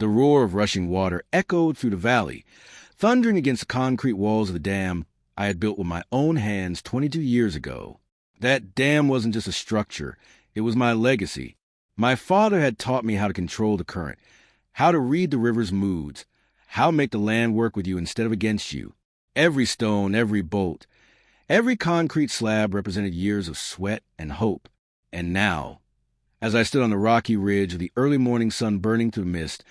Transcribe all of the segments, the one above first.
The roar of rushing water echoed through the valley, thundering against the concrete walls of the dam I had built with my own hands 22 years ago. That dam wasn't just a structure, it was my legacy. My father had taught me how to control the current, how to read the river's moods, how to make the land work with you instead of against you. Every stone, every bolt, every concrete slab represented years of sweat and hope. And now, as I stood on the rocky ridge with the early morning sun burning through the mist,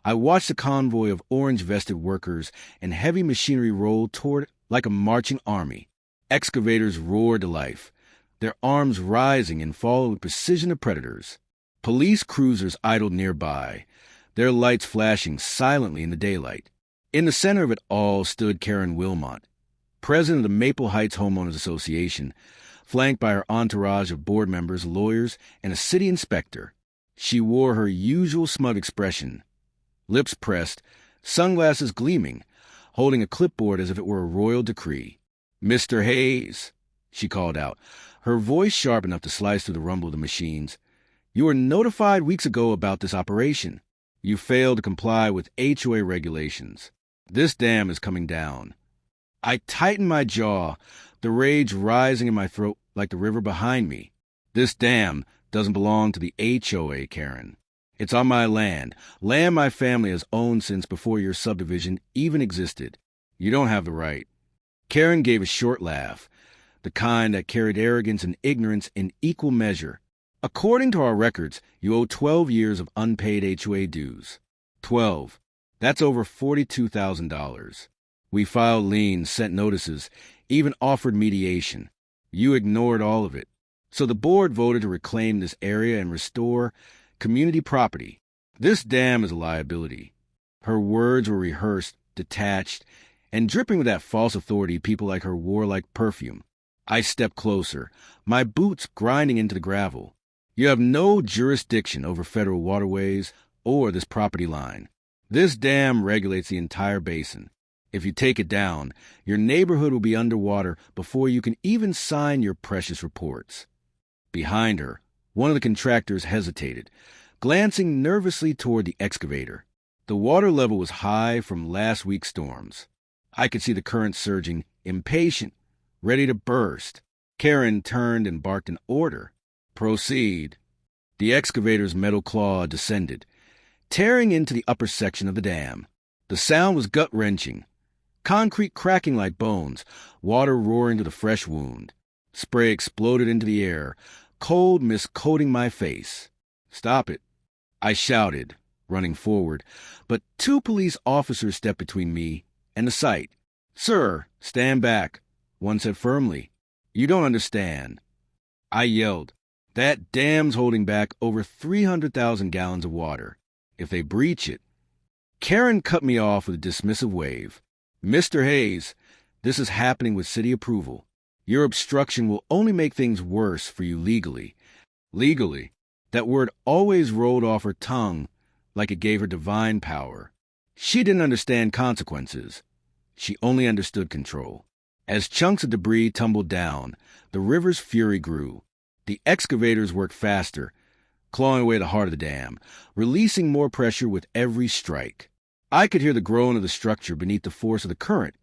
I watched a convoy of orange-vested workers and heavy machinery roll toward like a marching army. Excavators roared to life, their arms rising and falling with precision of predators. Police cruisers idled nearby, their lights flashing silently in the daylight. In the center of it all stood Karen Wilmot, president of the Maple Heights Homeowners Association, flanked by her entourage of board members, lawyers, and a city inspector. She wore her usual smug expression, lips pressed, sunglasses gleaming, holding a clipboard as if it were a royal decree. "Mr. Hayes," she called out, her voice sharp enough to slice through the rumble of the machines. "You were notified weeks ago about this operation. You failed to comply with HOA regulations. This dam is coming down." I tightened my jaw, the rage rising in my throat like the river behind me. "This dam doesn't belong to the HOA, Karen. It's on my land my family has owned since before your subdivision even existed. You don't have the right." Karen gave a short laugh, the kind that carried arrogance and ignorance in equal measure. "According to our records, you owe 12 years of unpaid HOA dues. 12. That's over $42,000. We filed liens, sent notices, even offered mediation. You ignored all of it. So the board voted to reclaim this area and restore community property. This dam is a liability." Her words were rehearsed, detached, and dripping with that false authority people like her wore like perfume. I stepped closer, my boots grinding into the gravel. "You have no jurisdiction over federal waterways or this property line. This dam regulates the entire basin. If you take it down, your neighborhood will be underwater before you can even sign your precious reports." Behind her, one of the contractors hesitated, glancing nervously toward the excavator. The water level was high from last week's storms. I could see the current surging, impatient, ready to burst. Karen turned and barked an order. "Proceed." The excavator's metal claw descended, tearing into the upper section of the dam. The sound was gut-wrenching. Concrete cracking like bones, water roaring to the fresh wound. Spray exploded into the air, cold mist coating my face. "Stop it," I shouted, running forward, but 2 police officers stepped between me and the sight. "Sir, stand back," one said firmly. "You don't understand." I yelled, "That dam's holding back over 300,000 gallons of water. If they breach it—" Karen cut me off with a dismissive wave. "Mr. Hayes, this is happening with city approval. Your obstruction will only make things worse for you legally." Legally. That word always rolled off her tongue like it gave her divine power. She didn't understand consequences. She only understood control. As chunks of debris tumbled down, the river's fury grew. The excavators worked faster, clawing away the heart of the dam, releasing more pressure with every strike. I could hear the groan of the structure beneath the force of the current,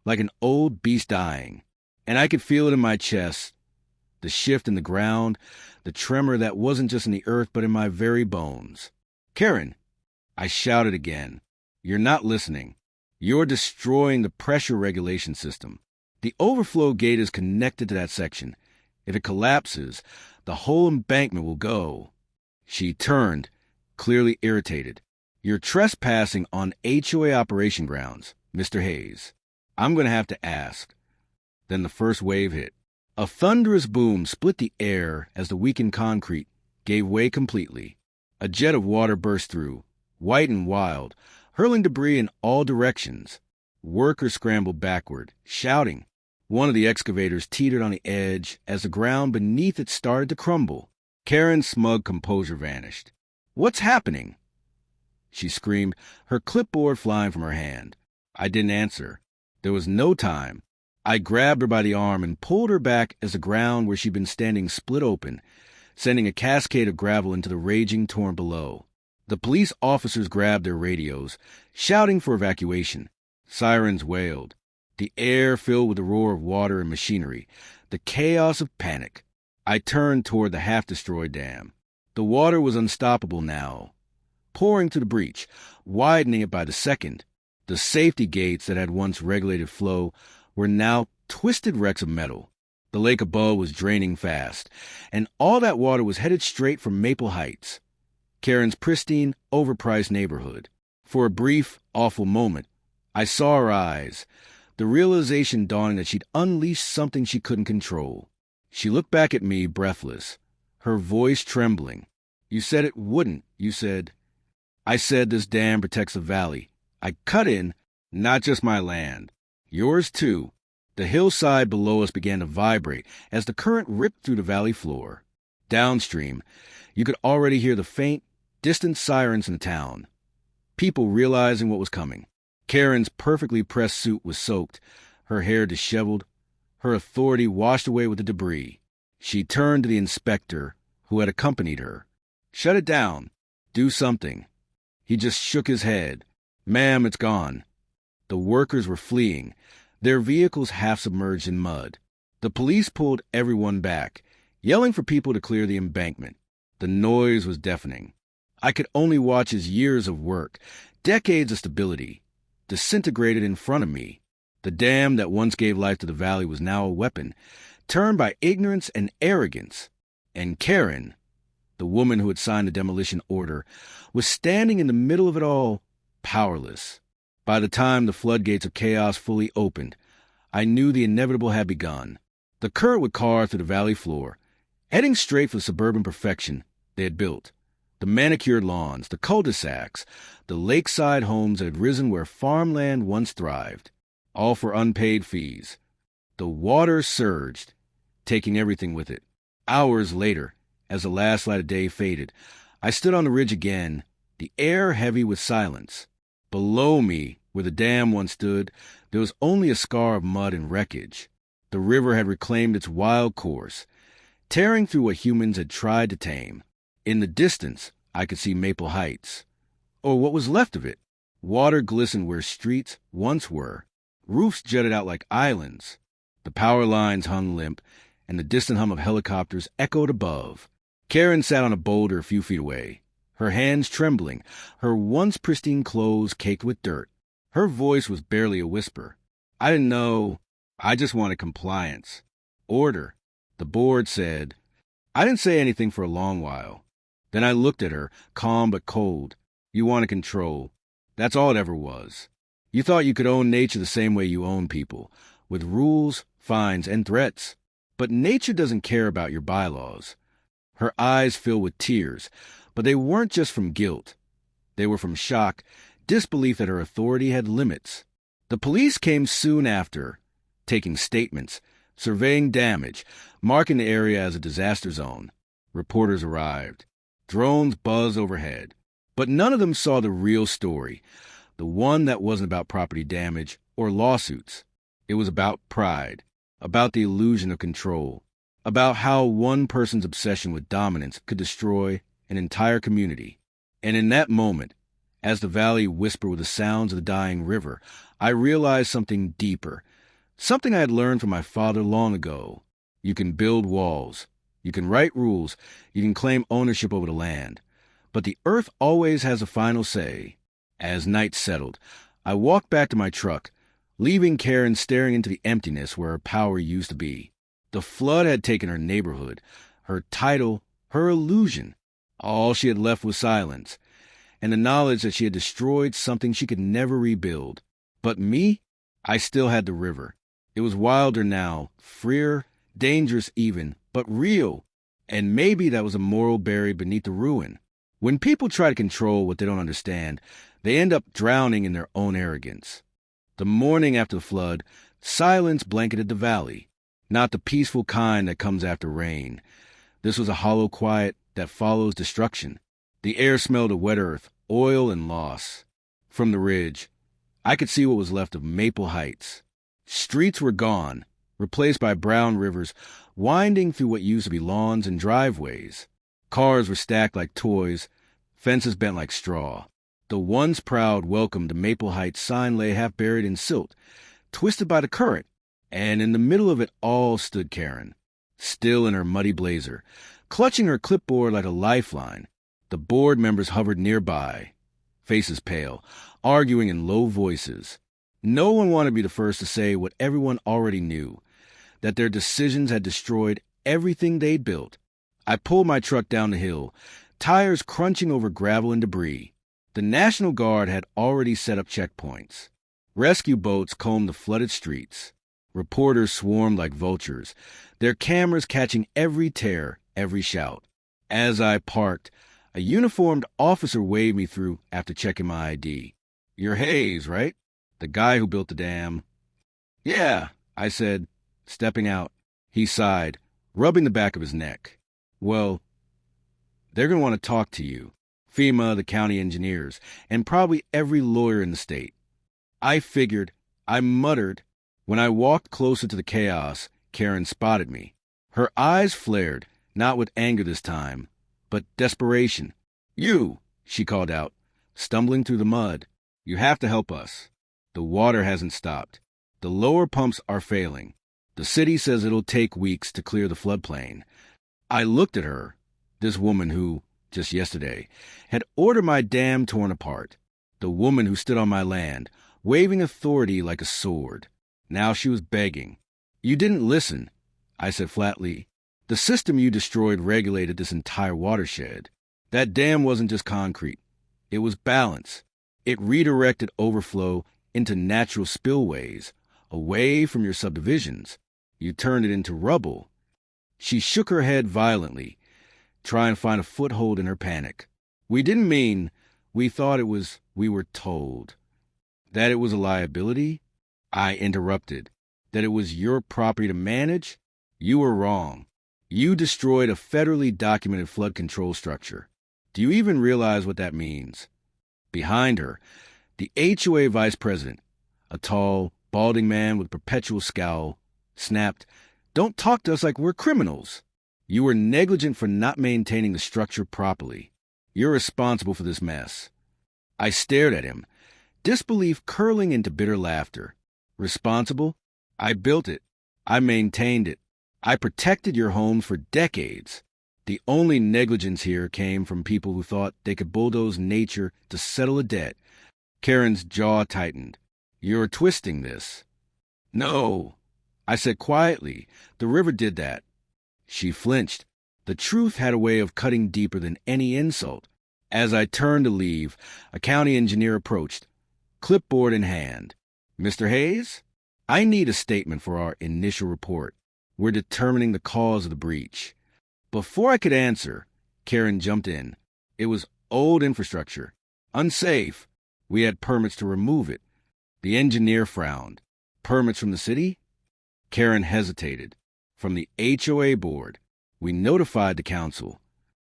like an old beast dying. And I could feel it in my chest, the shift in the ground, the tremor that wasn't just in the earth but in my very bones. "Karen," I shouted again, "you're not listening. You're destroying the pressure regulation system. The overflow gate is connected to that section. If it collapses, the whole embankment will go." She turned, clearly irritated. "You're trespassing on HOA operation grounds, Mr. Hayes. I'm going to have to ask." Then the first wave hit. A thunderous boom split the air as the weakened concrete gave way completely. A jet of water burst through, white and wild, hurling debris in all directions. Workers scrambled backward, shouting. One of the excavators teetered on the edge as the ground beneath it started to crumble. Karen's smug composure vanished. "What's happening?" she screamed, her clipboard flying from her hand. I didn't answer. There was no time. I grabbed her by the arm and pulled her back as the ground where she'd been standing split open, sending a cascade of gravel into the raging torrent below. The police officers grabbed their radios, shouting for evacuation. Sirens wailed. The air filled with the roar of water and machinery, the chaos of panic. I turned toward the half-destroyed dam. The water was unstoppable now, pouring through the breach, widening it by the second. The safety gates that had once regulated flow were now twisted wrecks of metal. The lake above was draining fast, and all that water was headed straight for Maple Heights, Karen's pristine, overpriced neighborhood. For a brief, awful moment, I saw her eyes, the realization dawning that she'd unleashed something she couldn't control. She looked back at me, breathless, her voice trembling. "You said it wouldn't, you said." "I said this dam protects the valley. I cut in, not just my land. Yours too." The hillside below us began to vibrate as the current ripped through the valley floor. Downstream, you could already hear the faint, distant sirens in the town. People realizing what was coming. Karen's perfectly pressed suit was soaked, her hair disheveled, her authority washed away with the debris. She turned to the inspector, who had accompanied her. "Shut it down. Do something." He just shook his head. "Ma'am, it's gone." The workers were fleeing, their vehicles half submerged in mud. The police pulled everyone back, yelling for people to clear the embankment. The noise was deafening. I could only watch as years of work, decades of stability, disintegrated in front of me. The dam that once gave life to the valley was now a weapon, turned by ignorance and arrogance. And Karen, the woman who had signed the demolition order, was standing in the middle of it all, powerless. By the time the floodgates of chaos fully opened, I knew the inevitable had begun. The current would carve through the valley floor, heading straight for the suburban perfection they had built. The manicured lawns, the cul-de-sacs, the lakeside homes that had risen where farmland once thrived, all for unpaid fees. The water surged, taking everything with it. Hours later, as the last light of day faded, I stood on the ridge again, the air heavy with silence. Below me, where the dam once stood, there was only a scar of mud and wreckage. The river had reclaimed its wild course, tearing through what humans had tried to tame. In the distance, I could see Maple Heights, or what was left of it. Water glistened where streets once were. Roofs jutted out like islands. The power lines hung limp, and the distant hum of helicopters echoed above. Karen sat on a boulder a few feet away, her hands trembling, her once pristine clothes caked with dirt. Her voice was barely a whisper. "I didn't know. I just wanted compliance. Order." The board said. I didn't say anything for a long while. Then I looked at her, calm but cold. "You wanted control. That's all it ever was. You thought you could own nature the same way you own people, with rules, fines, and threats. But nature doesn't care about your bylaws." Her eyes filled with tears, but they weren't just from guilt. They were from shock, disbelief that her authority had limits. The police came soon after, taking statements, surveying damage, marking the area as a disaster zone. Reporters arrived. Drones buzzed overhead. But none of them saw the real story, the one that wasn't about property damage or lawsuits. It was about pride, about the illusion of control, about how one person's obsession with dominance could destroy an entire community. And in that moment, as the valley whispered with the sounds of the dying river, I realized something deeper, something I had learned from my father long ago. You can build walls, you can write rules, you can claim ownership over the land, but the earth always has a final say. As night settled, I walked back to my truck, leaving Karen staring into the emptiness where her power used to be. The flood had taken her neighborhood, her title, her illusion. All she had left was silence, and the knowledge that she had destroyed something she could never rebuild. But me, I still had the river. It was wilder now, freer, dangerous even, but real. And maybe that was a moral buried beneath the ruin. When people try to control what they don't understand, they end up drowning in their own arrogance. The morning after the flood, silence blanketed the valley, not the peaceful kind that comes after rain. This was a hollow quiet that follows destruction. The air smelled of wet earth, oil, and loss. From the ridge, I could see what was left of Maple Heights. Streets were gone, replaced by brown rivers winding through what used to be lawns and driveways. Cars were stacked like toys, fences bent like straw. The once proud welcome to Maple Heights sign lay half buried in silt, twisted by the current, and in the middle of it all stood Karen, still in her muddy blazer, clutching her clipboard like a lifeline. The board members hovered nearby, faces pale, arguing in low voices. No one wanted to be the first to say what everyone already knew, that their decisions had destroyed everything they'd built. I pulled my truck down the hill, tires crunching over gravel and debris. The National Guard had already set up checkpoints. Rescue boats combed the flooded streets. Reporters swarmed like vultures, their cameras catching every tear, every shout. As I parked, a uniformed officer waved me through after checking my ID. "You're Hayes, right? The guy who built the dam." "Yeah," I said, stepping out. He sighed, rubbing the back of his neck. "Well, they're going to want to talk to you. FEMA, the county engineers, and probably every lawyer in the state." I figured. I muttered. When I walked closer to the chaos, Karen spotted me. Her eyes flared, not with anger this time, but desperation. "You," she called out, stumbling through the mud. "You have to help us. The water hasn't stopped. The lower pumps are failing. The city says it'll take weeks to clear the floodplain." I looked at her, this woman who, just yesterday, had ordered my dam torn apart, the woman who stood on my land, waving authority like a sword. Now she was begging. "You didn't listen," I said flatly. "The system you destroyed regulated this entire watershed. That dam wasn't just concrete. It was balance. It redirected overflow into natural spillways, away from your subdivisions. You turned it into rubble." She shook her head violently, trying to find a foothold in her panic. "We didn't mean, we thought it was, we were told." "That it was a liability?" I interrupted. "That it was your property to manage? You were wrong. You destroyed a federally documented flood control structure. Do you even realize what that means?" Behind her, the HOA vice president, a tall, balding man with a perpetual scowl, snapped, "Don't talk to us like we're criminals. You were negligent for not maintaining the structure properly. You're responsible for this mess." I stared at him, disbelief curling into bitter laughter. "Responsible? I built it. I maintained it. I protected your home for decades. The only negligence here came from people who thought they could bulldoze nature to settle a debt." Karen's jaw tightened. "You're twisting this." "No," I said quietly. "The river did that." She flinched. The truth had a way of cutting deeper than any insult. As I turned to leave, a county engineer approached, clipboard in hand. "Mr. Hayes, I need a statement for our initial report. We're determining the cause of the breach." Before I could answer, Karen jumped in. "It was old infrastructure. Unsafe. We had permits to remove it." The engineer frowned. "Permits from the city?" Karen hesitated. "From the HOA board. We notified the council."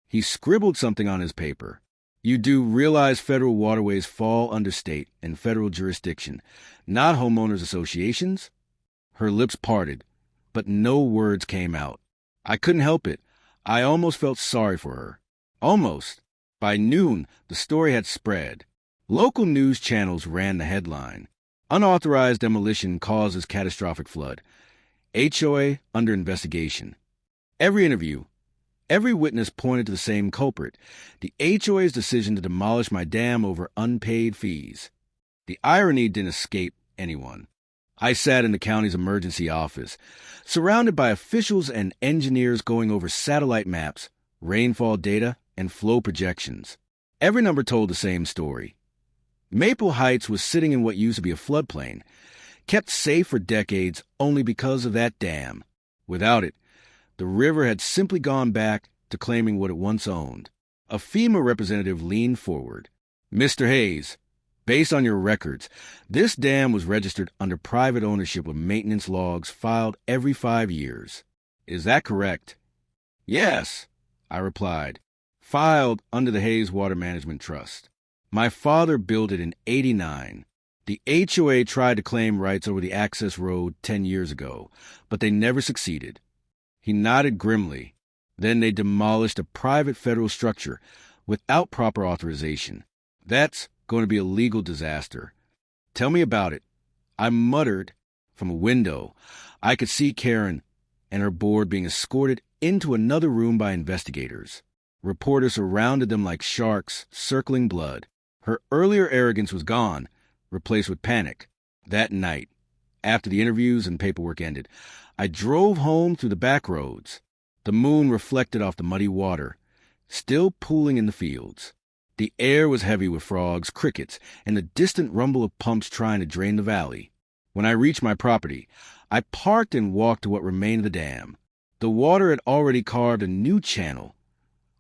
He scribbled something on his paper. "You do realize federal waterways fall under state and federal jurisdiction, not homeowners associations?" Her lips parted, but no words came out. I couldn't help it. I almost felt sorry for her. Almost. By noon, the story had spread. Local news channels ran the headline: "Unauthorized demolition causes catastrophic flood. HOA under investigation." Every interview, every witness pointed to the same culprit: the HOA's decision to demolish my dam over unpaid fees. The irony didn't escape anyone. I sat in the county's emergency office, surrounded by officials and engineers going over satellite maps, rainfall data, and flow projections. Every number told the same story. Maple Heights was sitting in what used to be a floodplain, kept safe for decades only because of that dam. Without it, the river had simply gone back to claiming what it once owned. A FEMA representative leaned forward. "Mr. Hayes, based on your records, this dam was registered under private ownership with maintenance logs filed every 5 years. Is that correct?" "Yes," I replied. "Filed under the Hayes Water Management Trust. My father built it in '89. The HOA tried to claim rights over the access road 10 years ago, but they never succeeded." He nodded grimly. "Then they demolished a private federal structure, without proper authorization. That's going to be a legal disaster. Tell me about it. I muttered from a window. I could see Karen and her board being escorted into another room by investigators. Reporters surrounded them like sharks, circling blood. Her earlier arrogance was gone, replaced with panic. That night, after the interviews and paperwork ended, I drove home through the back roads. The moon reflected off the muddy water, still pooling in the fields. The air was heavy with frogs, crickets, and the distant rumble of pumps trying to drain the valley. When I reached my property, I parked and walked to what remained of the dam. The water had already carved a new channel.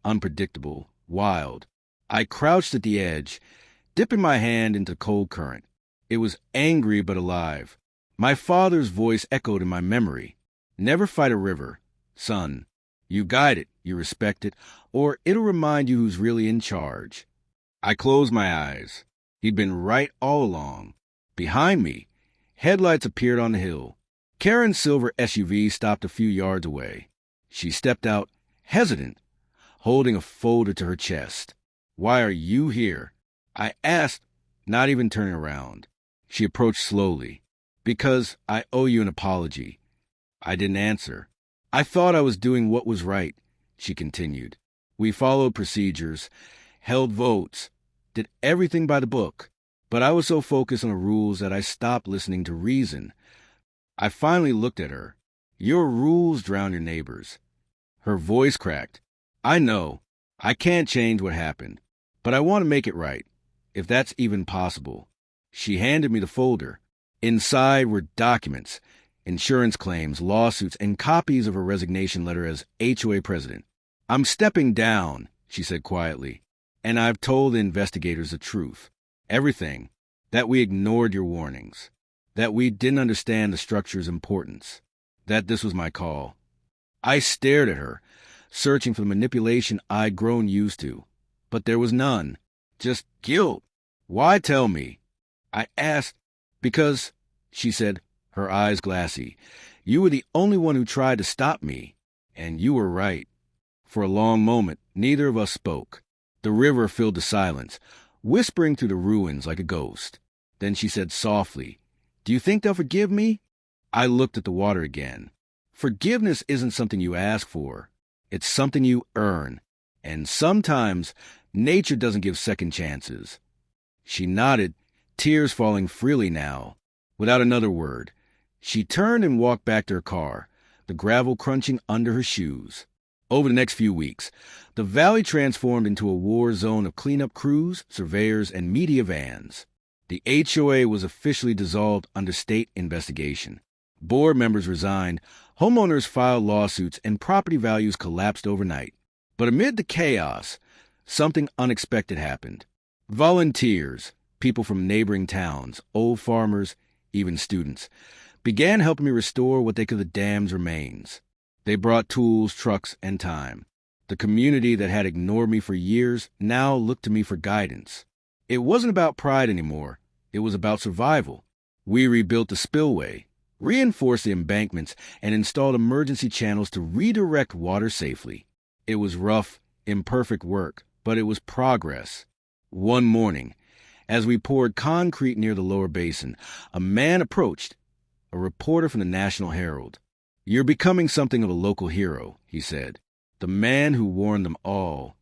Unpredictable, wild. I crouched at the edge, dipping my hand into the cold current. It was angry but alive. My father's voice echoed in my memory. Never fight a river, son. You guide it, you respect it, or it'll remind you who's really in charge. I closed my eyes. He'd been right all along. Behind me, headlights appeared on the hill. Karen's silver SUV stopped a few yards away. She stepped out, hesitant, holding a folder to her chest. Why are you here? I asked, not even turning around. She approached slowly. Because I owe you an apology. I didn't answer. I thought I was doing what was right, she continued. We followed procedures, held votes, did everything by the book, but I was so focused on the rules that I stopped listening to reason. I finally looked at her. Your rules drown your neighbors. Her voice cracked. I know. I can't change what happened, but I want to make it right, if that's even possible. She handed me the folder. Inside were documents, insurance claims, lawsuits, and copies of her resignation letter as HOA president. I'm stepping down, she said quietly, and I've told the investigators the truth. Everything. That we ignored your warnings. That we didn't understand the structure's importance. That this was my call. I stared at her, searching for the manipulation I'd grown used to. But there was none. Just guilt. Why tell me? I asked. Because, she said, her eyes glassy, you were the only one who tried to stop me, and you were right. For a long moment, neither of us spoke. The river filled the silence, whispering through the ruins like a ghost. Then she said softly, Do you think they'll forgive me? I looked at the water again. Forgiveness isn't something you ask for. It's something you earn. And sometimes, nature doesn't give second chances. She nodded, tears falling freely now. Without another word, she turned and walked back to her car, the gravel crunching under her shoes. Over the next few weeks, the valley transformed into a war zone of cleanup crews, surveyors, and media vans. The HOA was officially dissolved under state investigation. Board members resigned, homeowners filed lawsuits, and property values collapsed overnight. But amid the chaos, something unexpected happened. Volunteers, people from neighboring towns, old farmers, even students, began helping me restore what they could of the dam's remains. They brought tools, trucks, and time. The community that had ignored me for years now looked to me for guidance. It wasn't about pride anymore. It was about survival. We rebuilt the spillway, reinforced the embankments, and installed emergency channels to redirect water safely. It was rough, imperfect work, but it was progress. One morning, as we poured concrete near the lower basin, a man approached, a reporter from the National Herald. You're becoming something of a local hero, he said. The man who warned them all.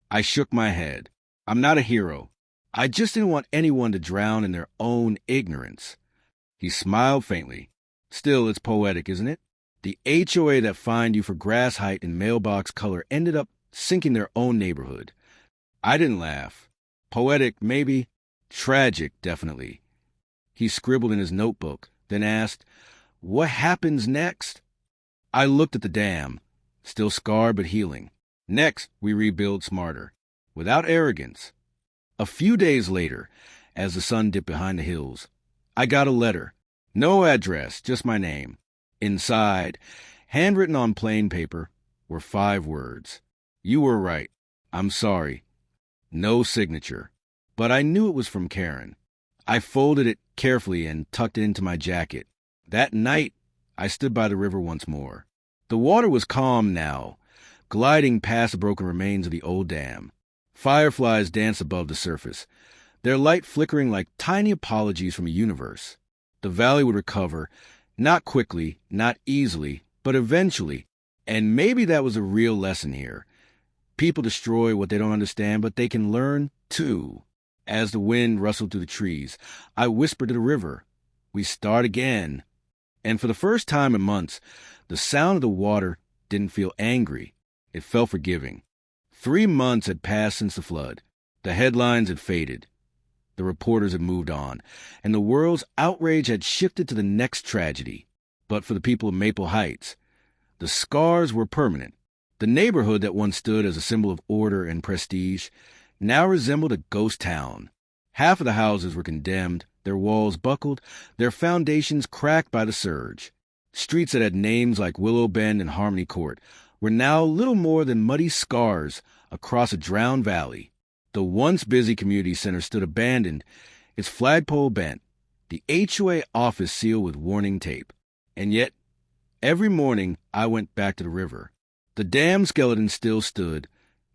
I shook my head. I'm not a hero. I just didn't want anyone to drown in their own ignorance. He smiled faintly. Still, it's poetic, isn't it? The HOA that fined you for grass height and mailbox color ended up sinking their own neighborhood. I didn't laugh. Poetic, maybe. Tragic, definitely. He scribbled in his notebook, then asked, What happens next? I looked at the dam, still scarred but healing. Next, we rebuild smarter, without arrogance. A few days later, as the sun dipped behind the hills, I got a letter. No address, just my name. Inside, handwritten on plain paper, were 5 words. You were right. I'm sorry. No signature. But I knew it was from Karen. I folded it carefully and tucked it into my jacket. That night, I stood by the river once more. The water was calm now, gliding past the broken remains of the old dam. Fireflies dance above the surface, their light flickering like tiny apologies from a universe. The valley would recover, not quickly, not easily, but eventually. And maybe that was a real lesson here. People destroy what they don't understand, but they can learn, too. As the wind rustled through the trees, I whispered to the river, "We start again." And for the first time in months, the sound of the water didn't feel angry. It felt forgiving. 3 months had passed since the flood. The headlines had faded. The reporters had moved on, and the world's outrage had shifted to the next tragedy. But for the people of Maple Heights, the scars were permanent. The neighborhood that once stood as a symbol of order and prestige now resembled a ghost town. Half of the houses were condemned, their walls buckled, their foundations cracked by the surge. Streets that had names like Willow Bend and Harmony Court were now little more than muddy scars across a drowned valley. The once busy community center stood abandoned, its flagpole bent, the HOA office sealed with warning tape. And yet, every morning I went back to the river. The dam skeleton still stood,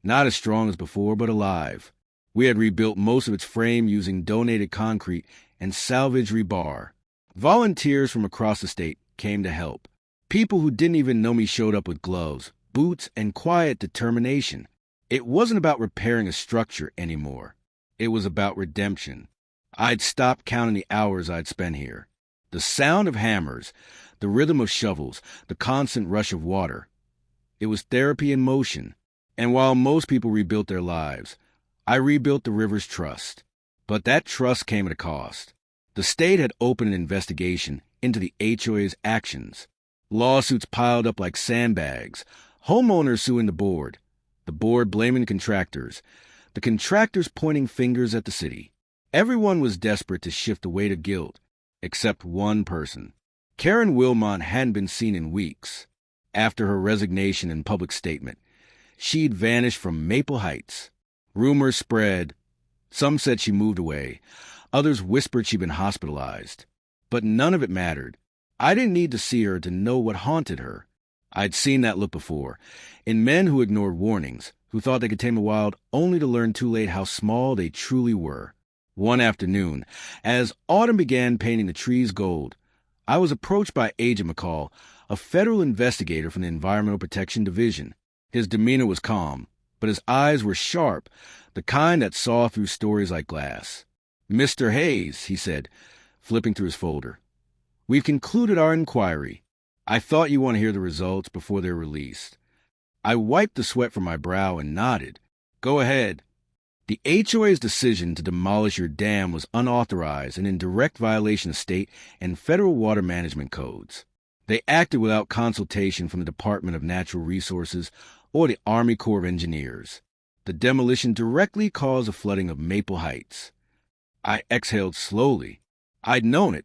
not as strong as before, but alive. We had rebuilt most of its frame using donated concrete and salvage rebar. Volunteers from across the state came to help. People who didn't even know me showed up with gloves, boots, and quiet determination. It wasn't about repairing a structure anymore. It was about redemption. I'd stopped counting the hours I'd spent here. The sound of hammers, the rhythm of shovels, the constant rush of water. It was therapy in motion. And while most people rebuilt their lives, I rebuilt the river's trust. But that trust came at a cost. The state had opened an investigation into the HOA's actions. Lawsuits piled up like sandbags, homeowners suing the board blaming contractors, the contractors pointing fingers at the city. Everyone was desperate to shift the weight of guilt, except one person. Karen Wilmot hadn't been seen in weeks. After her resignation and public statement, she'd vanished from Maple Heights. Rumors spread. Some said she moved away. Others whispered she'd been hospitalized. But none of it mattered. I didn't need to see her to know what haunted her. I'd seen that look before, in men who ignored warnings, who thought they could tame the wild only to learn too late how small they truly were. One afternoon, as autumn began painting the trees gold, I was approached by Agent McCall, a federal investigator from the Environmental Protection Division. His demeanor was calm, but his eyes were sharp, the kind that saw through stories like glass. "Mr. Hayes," he said, flipping through his folder, "we've concluded our inquiry. I thought you want to hear the results before they're released." I wiped the sweat from my brow and nodded. "Go ahead." The HOA's decision to demolish your dam was unauthorized and in direct violation of state and federal water management codes. They acted without consultation from the Department of Natural Resources or the Army Corps of Engineers. The demolition directly caused a flooding of Maple Heights. I exhaled slowly. I'd known it,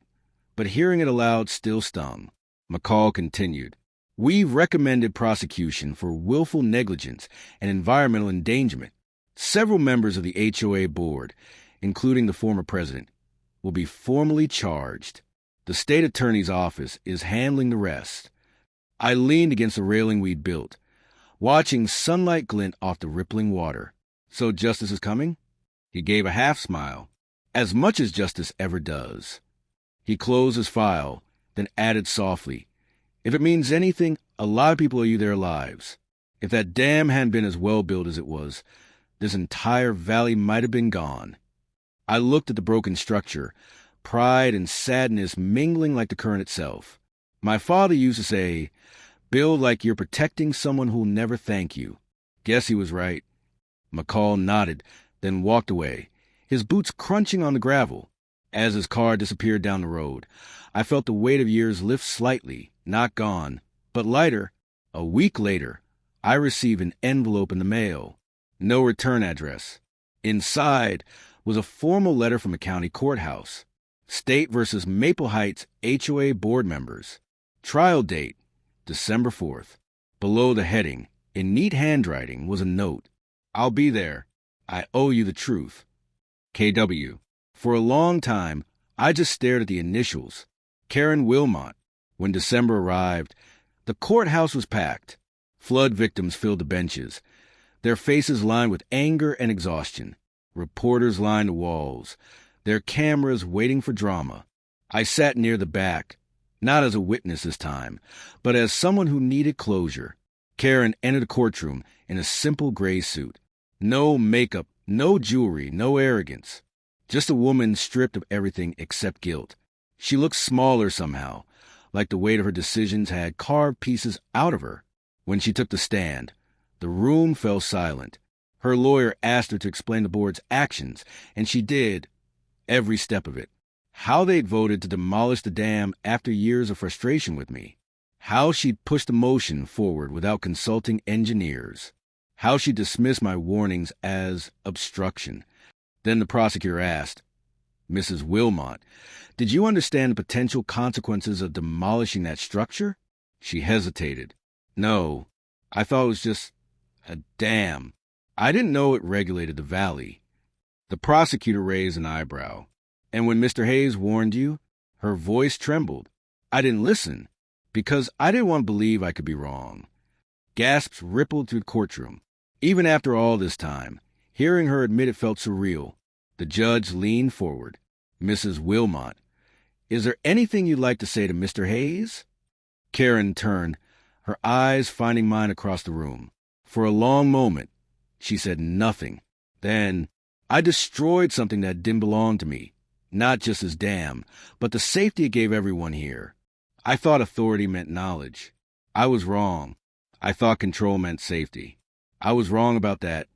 but hearing it aloud still stung. McCall continued, "We've recommended prosecution for willful negligence and environmental endangerment. Several members of the HOA board, including the former president, will be formally charged. The state attorney's office is handling the rest." I leaned against the railing we'd built, watching sunlight glint off the rippling water. "So justice is coming?" He gave a half smile. "As much as justice ever does." He closed his file, then added softly, "If it means anything, a lot of people owe you their lives. If that dam hadn't been as well built as it was, this entire valley might have been gone." I looked at the broken structure, pride and sadness mingling like the current itself. My father used to say, "Build like you're protecting someone who'll never thank you." Guess he was right. McCall nodded, then walked away, his boots crunching on the gravel. As his car disappeared down the road, I felt the weight of years lift slightly, not gone, but lighter. A week later, I received an envelope in the mail. No return address. Inside was a formal letter from the county courthouse. State versus Maple Heights HOA board members. Trial date, December 4th. Below the heading, in neat handwriting, was a note. "I'll be there. I owe you the truth. KW." For a long time, I just stared at the initials. Karen Wilmot. When December arrived, the courthouse was packed. Flood victims filled the benches. their faces lined with anger and exhaustion. Reporters lined the walls, their cameras waiting for drama. I sat near the back, not as a witness this time, but as someone who needed closure. Karen entered the courtroom in a simple gray suit. No makeup, no jewelry, no arrogance. Just a woman stripped of everything except guilt. She looked smaller somehow, like the weight of her decisions had carved pieces out of her. When she took the stand, the room fell silent. Her lawyer asked her to explain the board's actions, and she did, every step of it. How they'd voted to demolish the dam after years of frustration with me. How she'd pushed the motion forward without consulting engineers. How she dismissed my warnings as obstruction. Then the prosecutor asked, "Mrs. Wilmot, did you understand the potential consequences of demolishing that structure?" She hesitated. "No, I thought it was just a dam. I didn't know it regulated the valley." The prosecutor raised an eyebrow. "And when Mr. Hayes warned you?" Her voice trembled. "I didn't listen, because I didn't want to believe I could be wrong." Gasps rippled through the courtroom. Even after all this time, hearing her admit it felt surreal. The judge leaned forward. "Mrs. Wilmot, is there anything you'd like to say to Mr. Hayes?" Karen turned, her eyes finding mine across the room. For a long moment, she said nothing. Then, "I destroyed something that didn't belong to me. Not just this dam, but the safety it gave everyone here. I thought authority meant knowledge. I was wrong. I thought control meant safety. I was wrong about that,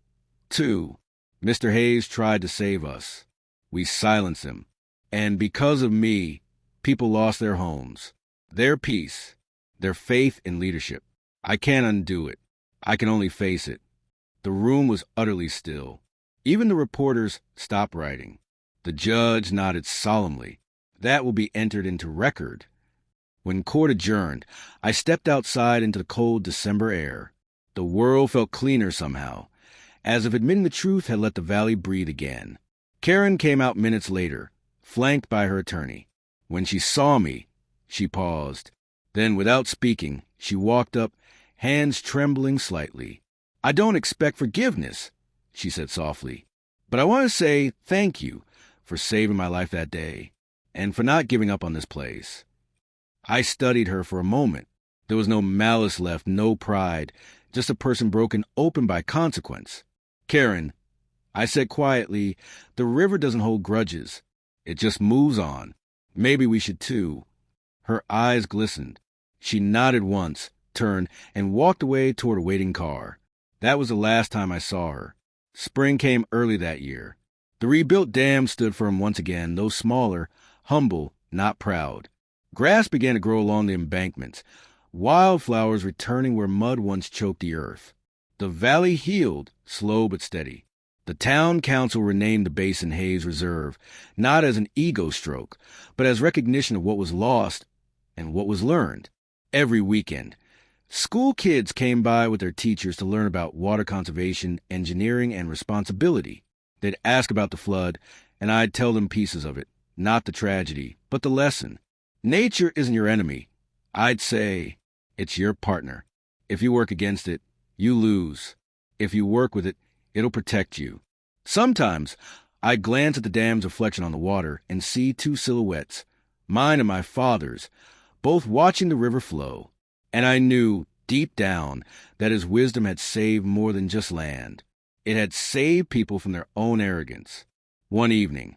too. Mr. Hayes tried to save us. We silenced him. And because of me, people lost their homes, their peace, their faith in leadership. I can't undo it. I can only face it." The room was utterly still. Even the reporters stopped writing. The judge nodded solemnly. "That will be entered into record." When court adjourned, I stepped outside into the cold December air. The world felt cleaner somehow, as if admitting the truth had let the valley breathe again. Karen came out minutes later, flanked by her attorney. When she saw me, she paused. Then, without speaking, she walked up, hands trembling slightly. "I don't expect forgiveness," she said softly, "but I want to say thank you for saving my life that day, and for not giving up on this place." I studied her for a moment. There was no malice left, no pride, just a person broken open by consequence. "Karen," I said quietly, "the river doesn't hold grudges. It just moves on. Maybe we should too." Her eyes glistened. She nodded once, turned, and walked away toward a waiting car. That was the last time I saw her. Spring came early that year. The rebuilt dam stood firm once again, though smaller, humble, not proud. Grass began to grow along the embankments, wildflowers returning where mud once choked the earth. The valley healed, slow but steady. The town council renamed the basin Hayes Reserve, not as an ego stroke, but as recognition of what was lost and what was learned. Every weekend, school kids came by with their teachers to learn about water conservation, engineering, and responsibility. They'd ask about the flood, and I'd tell them pieces of it, not the tragedy, but the lesson. Nature isn't your enemy. I'd say it's your partner. If you work against it, you lose. If you work with it, it'll protect you. Sometimes I'd glance at the dam's reflection on the water and see two silhouettes, mine and my father's, both watching the river flow. And I knew, deep down, that his wisdom had saved more than just land. It had saved people from their own arrogance. One evening,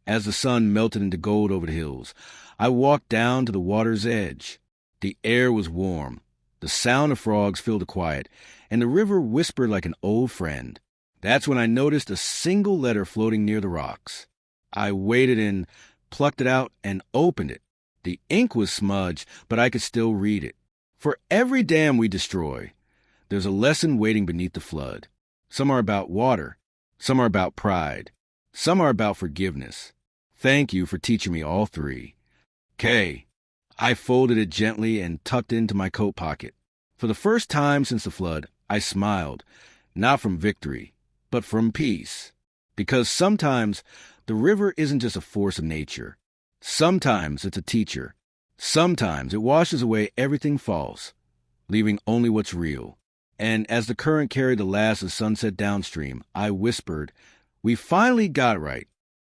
as the sun melted into gold over the hills, I walked down to the water's edge. The air was warm. The sound of frogs filled the quiet, and the river whispered like an old friend. That's when I noticed a single letter floating near the rocks. I waded in, plucked it out, and opened it. The ink was smudged, but I could still read it. For every dam we destroy, there's a lesson waiting beneath the flood. Some are about water. Some are about pride. Some are about forgiveness. Thank you for teaching me all three. Kay. I folded it gently and tucked it into my coat pocket. For the first time since the flood, I smiled, not from victory, but from peace. Because sometimes the river isn't just a force of nature. Sometimes it's a teacher. Sometimes it washes away everything false, leaving only what's real. and as the current carried the last of Sunset downstream, I whispered, "We finally got it right.